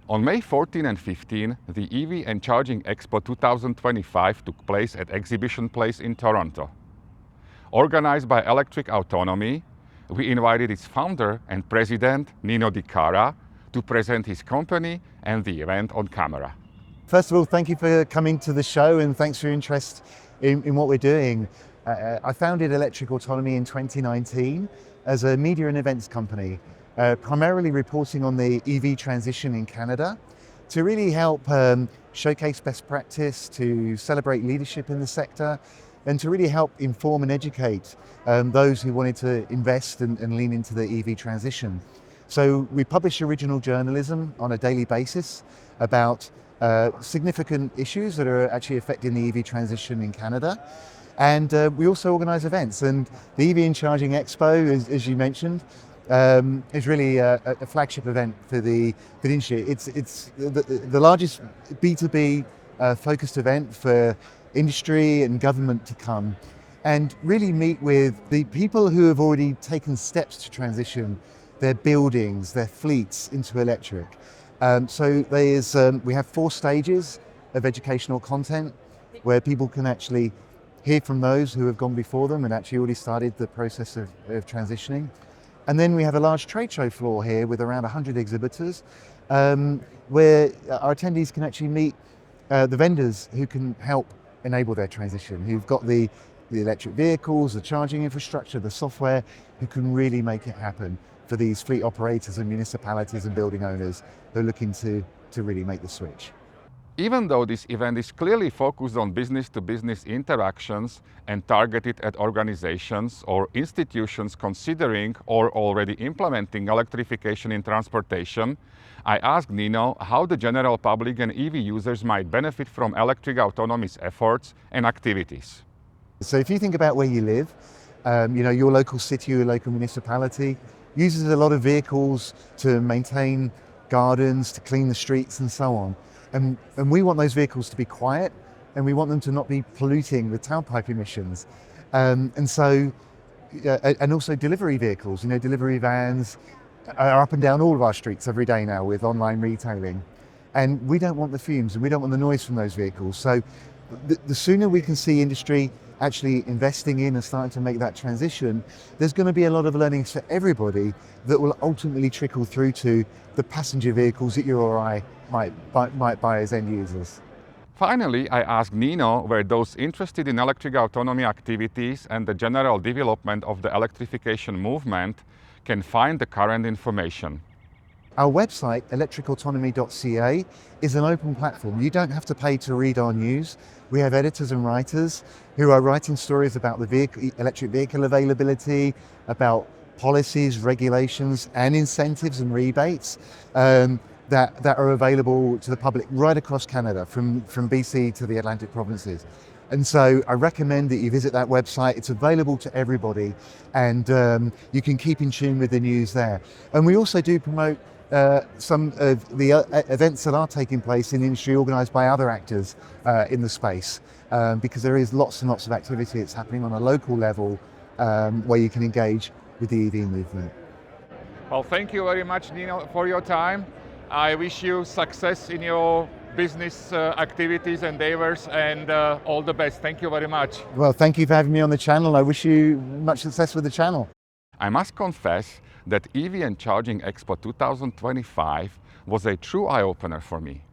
On May 14 and 15, the EV and Charging Expo 2025 took place at Exhibition Place in Toronto. Organized by Electric Autonomy, we invited its founder and president, Nino Di Cara, to present his company and the event on camera. First of all, thank you for coming to the show and thanks for your interest in what we're doing. I founded Electric Autonomy in 2019 as a media and events company, primarily reporting on the EV transition in Canada to really help showcase best practice, to celebrate leadership in the sector, and to really help inform and educate those who wanted to invest and lean into the EV transition. So we publish original journalism on a daily basis about significant issues that are actually affecting the EV transition in Canada. And we also organize events, and the EV and Charging Expo, as you mentioned, is really a flagship event for the industry. It's the largest B2B focused event for industry and government to come and really meet with the people who have already taken steps to transition their buildings, their fleets into electric. So we have 4 stages of educational content where people can actually hear from those who have gone before them and actually already started the process of transitioning. And then we have a large trade show floor here with around 100 exhibitors where our attendees can actually meet the vendors who can help enable their transition, who've got the electric vehicles, the charging infrastructure, the software, who can really make it happen for these fleet operators and municipalities and building owners who are looking to really make the switch. Even though this event is clearly focused on business-to-business interactions and targeted at organizations or institutions considering or already implementing electrification in transportation, I asked Nino how the general public and EV users might benefit from Electric Autonomy's efforts and activities. So if you think about where you live, your local city or local municipality uses a lot of vehicles to maintain gardens, to clean the streets and so on. And we want those vehicles to be quiet, and we want them to not be polluting with tailpipe emissions. And also delivery vehicles, delivery vans are up and down all of our streets every day now with online retailing. And we don't want the fumes and we don't want the noise from those vehicles. So the sooner we can see industry actually investing in and starting to make that transition, there's going to be a lot of learnings for everybody that will ultimately trickle through to the passenger vehicles that you or I might buy as end users. Finally, I asked Nino where those interested in electric autonomy activities and the general development of the electrification movement can find the current information. Our website, electricautonomy.ca, is an open platform. You don't have to pay to read our news. We have editors and writers who are writing stories about the electric vehicle availability, about policies, regulations, and incentives and rebates that are available to the public right across Canada, from BC to the Atlantic provinces. And so I recommend that you visit that website. It's available to everybody, and you can keep in tune with the news there. And we also do promote some of the events that are taking place in the industry organised by other actors in the space, because there is lots and lots of activity that's happening on a local level where you can engage with the EV movement. Well, thank you very much, Nino, for your time. I wish you success in your business activities, endeavors, and all the best. Thank you very much. Well, thank you for having me on the channel. I wish you much success with the channel. I must confess that EV and Charging Expo 2025 was a true eye-opener for me.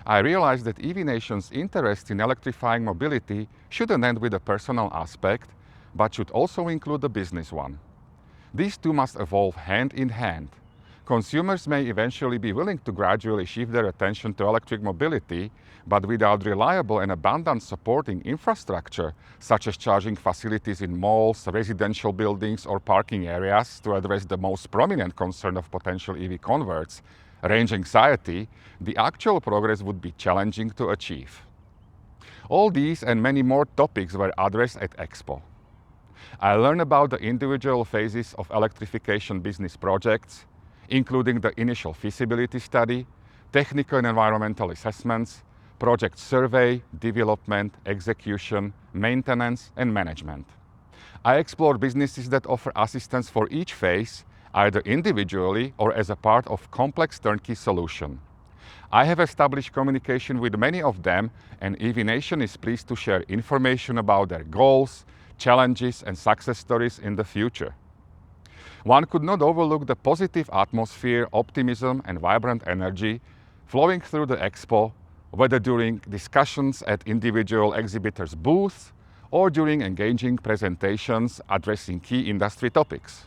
I realized that EV Nation's interest in electrifying mobility shouldn't end with a personal aspect, but should also include a business one. These two must evolve hand in hand. Consumers may eventually be willing to gradually shift their attention to electric mobility, but without reliable and abundant supporting infrastructure, such as charging facilities in malls, residential buildings, or parking areas to address the most prominent concern of potential EV converts, range anxiety, the actual progress would be challenging to achieve. All these and many more topics were addressed at Expo. I learned about the individual phases of electrification business projects, including the initial feasibility study, technical and environmental assessments, project survey, development, execution, maintenance, and management. I explored businesses that offer assistance for each phase, either individually or as a part of complex turnkey solution. I have established communication with many of them, and EV Nation is pleased to share information about their goals, challenges, and success stories in the future. One could not overlook the positive atmosphere, optimism, and vibrant energy flowing through the expo, whether during discussions at individual exhibitors' booths or during engaging presentations addressing key industry topics.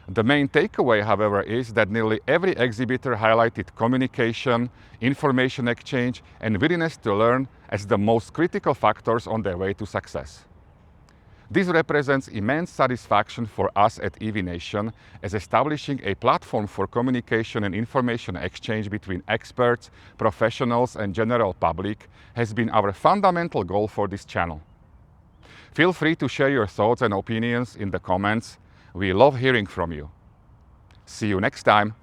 The main takeaway, however, is that nearly every exhibitor highlighted communication, information exchange, and willingness to learn as the most critical factors on their way to success. This represents immense satisfaction for us at EV Nation, as establishing a platform for communication and information exchange between experts, professionals, and general public has been our fundamental goal for this channel. Feel free to share your thoughts and opinions in the comments. We love hearing from you. See you next time.